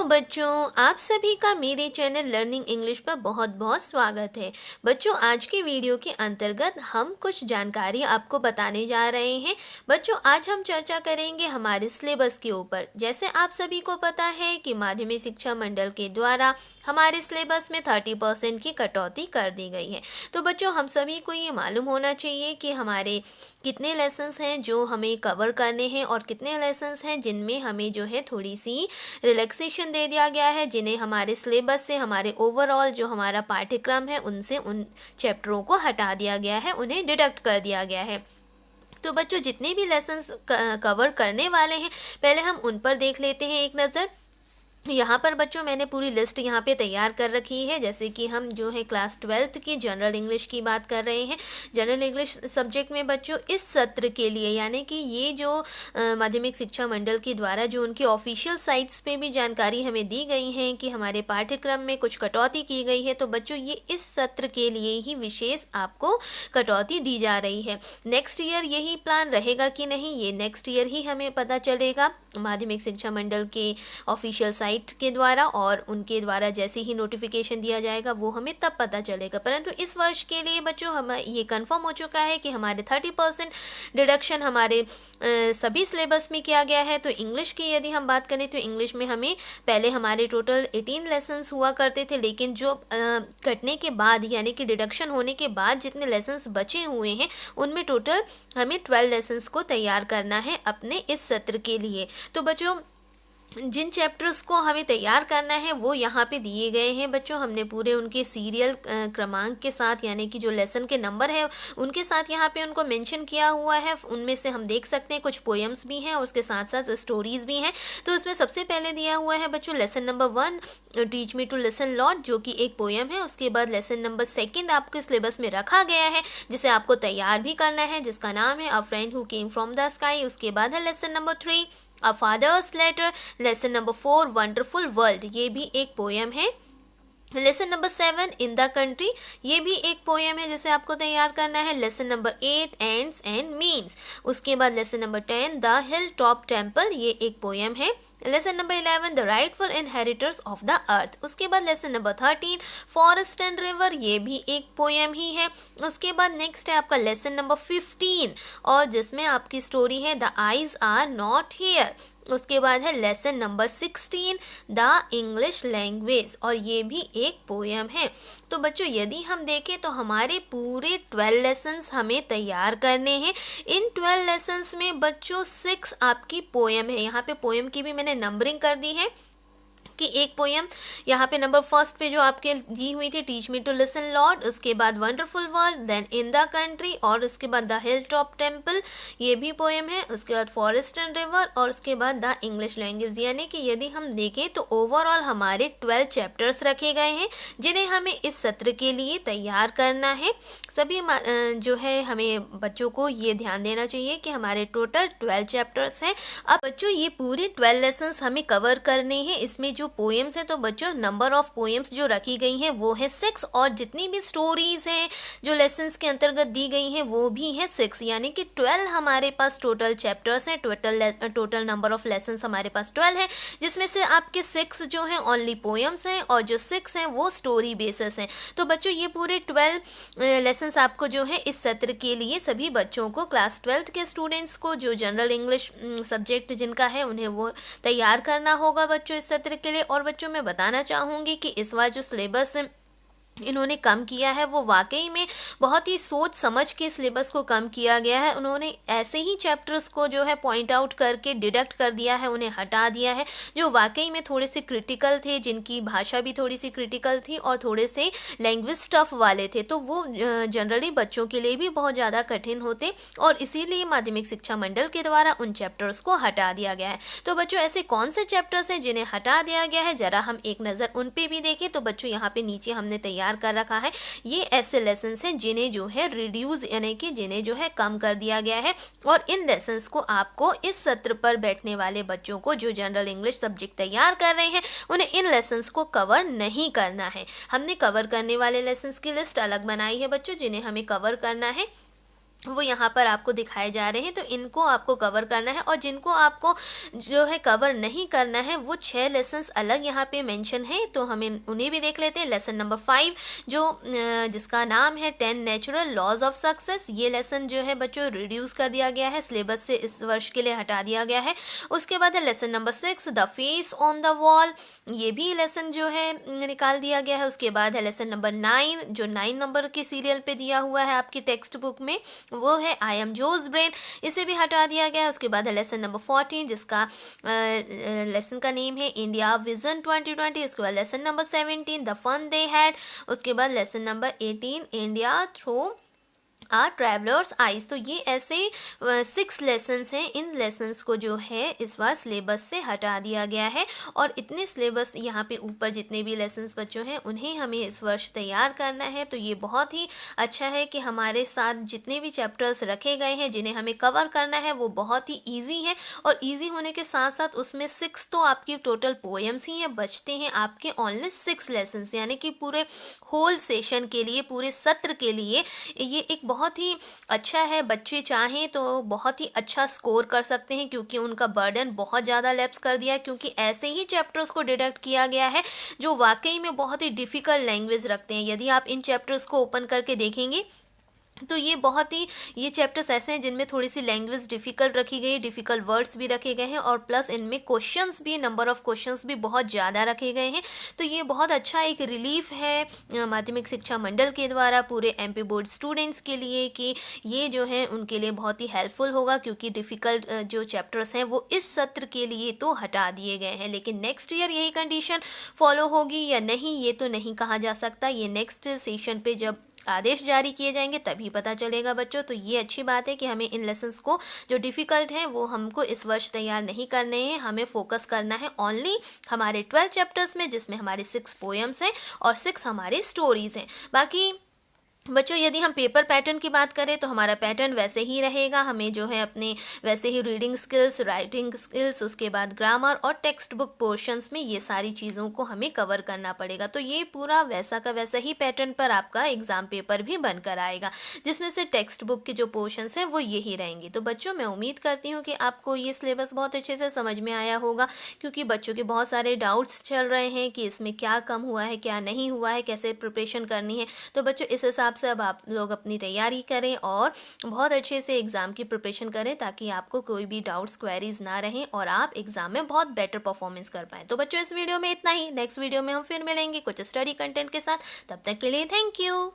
बच्चों, आप सभी का मेरे चैनल लर्निंग इंग्लिश पर बहुत बहुत स्वागत है। बच्चों, आज के वीडियो के अंतर्गत हम कुछ जानकारी आपको बताने जा रहे हैं। बच्चों, आज हम चर्चा करेंगे हमारे सिलेबस के ऊपर। जैसे आप सभी को पता है कि माध्यमिक शिक्षा मंडल के द्वारा हमारे सिलेबस में 30% की कटौती कर दी गई है। तो बच्चों, हम सभी को ये मालूम होना चाहिए कि हमारे कितने लेसन्स हैं जो हमें कवर करने हैं और कितने लेसन्स हैं जिनमें हमें जो है थोड़ी सी रिलैक्सेशन दे दिया गया है, जिन्हें हमारे सिलेबस से, हमारे ओवरऑल जो हमारा पाठ्यक्रम है उनसे उन चैप्टरों को हटा दिया गया है, उन्हें डिडक्ट कर दिया गया है। तो बच्चों, जितने भी लेसन्स कवर करने वाले हैं पहले हम उन पर देख लेते हैं एक नज़र। यहाँ पर बच्चों मैंने पूरी लिस्ट यहाँ पे तैयार कर रखी है। जैसे कि हम जो है क्लास 12th की जनरल इंग्लिश की बात कर रहे हैं। जनरल इंग्लिश सब्जेक्ट में बच्चों इस सत्र के लिए, यानी कि ये जो माध्यमिक शिक्षा मंडल के द्वारा जो उनकी ऑफिशियल साइट्स पे भी जानकारी हमें दी गई है कि हमारे पाठ्यक्रम में कुछ कटौती की गई है, तो बच्चों ये इस सत्र के लिए ही विशेष आपको कटौती दी जा रही है। नेक्स्ट ईयर यही प्लान रहेगा कि नहीं, ये नेक्स्ट ईयर ही हमें पता चलेगा माध्यमिक शिक्षा मंडल के ऑफिशियल साइट के द्वारा, और उनके द्वारा जैसे ही नोटिफिकेशन दिया जाएगा वो हमें तब पता चलेगा। परंतु इस वर्ष के लिए बच्चों हम ये कंफर्म हो चुका है कि हमारे 30% डिडक्शन हमारे सभी सिलेबस में किया गया है। तो इंग्लिश की यदि हम बात करें तो इंग्लिश में हमें पहले हमारे टोटल 18 लेसन्स हुआ करते थे, लेकिन जो कटने के बाद यानी कि डिडक्शन होने के बाद जितने लेसन्स बचे हुए हैं उनमें टोटल हमें 12 लेसन्स को तैयार करना है अपने इस सत्र के लिए। तो बच्चों, जिन चैप्टर्स को हमें तैयार करना है वो यहाँ पे दिए गए हैं। बच्चों, हमने पूरे उनके सीरियल क्रमांक के साथ, यानी कि जो लेसन के नंबर है उनके साथ यहाँ पे उनको मेंशन किया हुआ है। उनमें से हम देख सकते हैं कुछ पोएम्स भी हैं और उसके साथ साथ स्टोरीज भी हैं। तो उसमें सबसे पहले दिया हुआ है बच्चों lesson number 1 teach me to listen Lord, जो कि एक पोएम है। उसके बाद लेसन नंबर 2 आपके सिलेबस में रखा गया है जिसे आपको तैयार भी करना है, जिसका नाम है अ friend who came from the sky. उसके बाद है lesson number 3 A Father's Letter। Lesson number 4 wonderful world, ये भी एक पोएम है। Lesson number 7 in the country, ये भी एक पोएम है जिसे आपको तैयार करना है। Lesson number 8 ends and means. उसके बाद lesson number 10 the hill top temple, ये एक पोएम है। Lesson number 11 the rightful inheritors of the earth. उसके बाद lesson number 13 forest and river, ये भी एक पोएम ही है। उसके बाद नेक्स्ट है आपका लेसन नंबर 15, और जिसमें आपकी स्टोरी है the eyes are not here. उसके बाद है lesson number 16 the English language, और ये भी एक पोएम है। तो बच्चों, यदि हम देखें तो हमारे पूरे 12 लेसन्स हमें तैयार करने हैं। इन 12 लेसन्स में बच्चों 6 आपकी पोएम है। यहाँ पे पोएम की भी मैंने नंबरिंग कर दी है कि एक पोएम यहाँ पे नंबर 1 पे जो आपके दी हुई थी teach me to listen Lord, उसके बाद wonderful world, then in the country, और उसके बाद द हिल टॉप टेम्पल, ये भी पोएम है। उसके बाद फॉरेस्ट एंड रिवर, और उसके बाद द इंग्लिश लैंग्वेज। यानी कि यदि हम देखें तो ओवरऑल हमारे 12 चैप्टर्स रखे गए हैं जिन्हें हमें इस सत्र के लिए तैयार करना है। सभी जो है हमें बच्चों को ये ध्यान देना चाहिए कि हमारे टोटल 12 चैप्टर्स हैं। अब बच्चों, ये पूरे 12 लेसन्स हमें कवर करने हैं। इसमें जो पोएम्स है, तो बच्चों नंबर ऑफ पोएम्स जो रखी गई हैं वो है 6, और जितनी भी स्टोरीज हैं जो लेसन्स के अंतर्गत दी गई हैं वो भी है 6, यानी कि 12 हमारे पास टोटल चैप्टर्स हैं। टोटल नंबर ऑफ लेसन्स हमारे पास 12 है, जिसमें से आपके 6 जो हैं ओनली पोएम्स हैं और जो 6 हैं वो स्टोरी बेसिस हैं। तो बच्चों, ये पूरे 12 लेसन्स आपको जो है इस सत्र के लिए सभी बच्चों को, क्लास 12th के स्टूडेंट्स को जो जनरल इंग्लिश सब्जेक्ट जिनका है उन्हें वो तैयार करना होगा बच्चों इस सत्र के लिए। और बच्चों, मैं बताना चाहूँगी कि इस बार जो सिलेबस इन्होंने कम किया है वो वाकई में बहुत ही सोच समझ के सिलेबस को कम किया गया है। उन्होंने ऐसे ही चैप्टर्स को जो है पॉइंट आउट करके डिडक्ट कर दिया है, उन्हें हटा दिया है जो वाकई में थोड़े से क्रिटिकल थे, जिनकी भाषा भी थोड़ी सी क्रिटिकल थी और थोड़े से लैंग्वेज टफ वाले थे। तो वो जनरली बच्चों के लिए भी बहुत ज़्यादा कठिन होते, और इसीलिए माध्यमिक शिक्षा मंडल के द्वारा उन चैप्टर्स को हटा दिया गया है। तो बच्चों, ऐसे कौन से चैप्टर्स हैं जिन्हें हटा दिया गया है, ज़रा हम एक नज़र उन पर भी देखें। तो बच्चों, यहाँ पे नीचे हमने तैयार कर रखा है, ये ऐसे लेसन्स हैं जिन्हें जो है रिड्यूस यानी कि जिन्हें जो है कम कर दिया गया है, और इन लेसन्स को आपको इस सत्र पर बैठने वाले बच्चों को जो जनरल इंग्लिश सब्जेक्ट तैयार कर रहे हैं उन्हें इन लेसन्स को कवर नहीं करना है। हमने कवर करने वाले लेसन्स की लिस्ट अलग बनाई है बच्चों, जिन्हें हमें कवर करना है। वो यहाँ पर आपको दिखाए जा रहे हैं, तो इनको आपको कवर करना है। और जिनको आपको जो है कवर नहीं करना है वो 6 लेसन्स अलग यहाँ पे मेंशन है, तो हम उन्हें भी देख लेते हैं। लेसन नंबर 5 जो जिसका नाम है 10 नेचुरल लॉज ऑफ सक्सेस, ये लेसन जो है बच्चों रिड्यूस कर दिया गया है, सिलेबस से इस वर्ष के लिए हटा दिया गया है। उसके बाद है lesson number 6 the face on the wall, ये भी लेसन जो है निकाल दिया गया है। उसके बाद है लेसन नंबर 9 जो 9 नंबर के सीरियल पे दिया हुआ है आपकी टेक्स्ट बुक में, वो है आई एम जोज ब्रेन, इसे भी हटा दिया गया है। उसके बाद है लेसन नंबर 14 जिसका लेसन का नेम है इंडिया विजन 2020। उसके बाद lesson number 17 the fun they had. उसके बाद lesson number 18 India through travellers eyes. तो ये ऐसे 6 लेसन्स हैं, इन लेसन्स को जो है इस बार सिलेबस से हटा दिया गया है। और इतने सिलेबस यहाँ पे ऊपर जितने भी लेसन्स बच्चों हैं उन्हें हमें इस वर्ष तैयार करना है। तो ये बहुत ही अच्छा है कि हमारे साथ जितने भी चैप्टर्स रखे गए हैं जिन्हें हमें कवर करना है वो बहुत ही ईजी है। और ईजी होने के साथ साथ उसमें 6 तो आपकी टोटल पोएम्स ही हैं, बचते हैं आपके ओनली 6 लेसन्स, यानी कि पूरे होल सेशन के लिए, पूरे सत्र के लिए ये एक बहुत ही अच्छा है। बच्चे चाहें तो बहुत ही अच्छा स्कोर कर सकते हैं क्योंकि उनका बर्डन बहुत ज़्यादा लैप्स कर दिया है, क्योंकि ऐसे ही चैप्टर्स को डिडक्ट किया गया है जो वाकई में बहुत ही डिफ़िकल्ट लैंग्वेज रखते हैं। यदि आप इन चैप्टर्स को ओपन करके देखेंगे तो ये चैप्टर्स ऐसे हैं जिनमें थोड़ी सी लैंग्वेज डिफ़िकल्ट रखी गई, डिफ़िकल्ट वर्ड्स भी रखे गए हैं और प्लस इनमें क्वेश्चंस भी, नंबर ऑफ़ क्वेश्चंस भी बहुत ज़्यादा रखे गए हैं। तो ये बहुत अच्छा एक रिलीफ है माध्यमिक शिक्षा मंडल के द्वारा पूरे एमपी बोर्ड स्टूडेंट्स के लिए कि ये जो है उनके लिए बहुत ही हेल्पफुल होगा, क्योंकि डिफ़िकल्ट जो चैप्टर्स हैं वो इस सत्र के लिए तो हटा दिए गए हैं। लेकिन नेक्स्ट ईयर यही कंडीशन फॉलो होगी या नहीं ये तो नहीं कहा जा सकता, ये नेक्स्ट सेशन पे जब आदेश जारी किए जाएंगे तभी पता चलेगा बच्चों। तो ये अच्छी बात है कि हमें इन लेसन्स को जो डिफ़िकल्ट हैं वो हमको इस वर्ष तैयार नहीं करने हैं, हमें फोकस करना है ओनली हमारे 12 चैप्टर्स में, जिसमें हमारे 6 पोएम्स हैं और 6 हमारे स्टोरीज़ हैं। बाकी बच्चों यदि हम पेपर पैटर्न की बात करें तो हमारा पैटर्न वैसे ही रहेगा, हमें जो है अपने वैसे ही रीडिंग स्किल्स, राइटिंग स्किल्स, उसके बाद ग्रामर और टेक्स्ट बुक पोर्शंस में ये सारी चीज़ों को हमें कवर करना पड़ेगा। तो ये पूरा वैसा का वैसा ही पैटर्न पर आपका एग्ज़ाम पेपर भी बनकर आएगा, जिसमें से टेक्स्ट बुक के जो पोर्शंस हैं वो यही रहेंगे। तो बच्चों मैं उम्मीद करती हूँ कि आपको ये सिलेबस बहुत अच्छे से समझ में आया होगा, क्योंकि बच्चों के बहुत सारे डाउट्स चल रहे हैं कि इसमें क्या कम हुआ है, क्या नहीं हुआ है, कैसे प्रिपरेशन करनी है। तो बच्चों इस हिसाब से अब आप लोग अपनी तैयारी करें और बहुत अच्छे से एग्ज़ाम की प्रिपरेशन करें, ताकि आपको कोई भी डाउट्स, क्वेरीज ना रहें और आप एग्ज़ाम में बहुत बेटर परफॉर्मेंस कर पाएँ। तो बच्चों इस वीडियो में इतना ही, नेक्स्ट वीडियो में हम फिर मिलेंगे कुछ स्टडी कंटेंट के साथ। तब तक के लिए थैंक यू।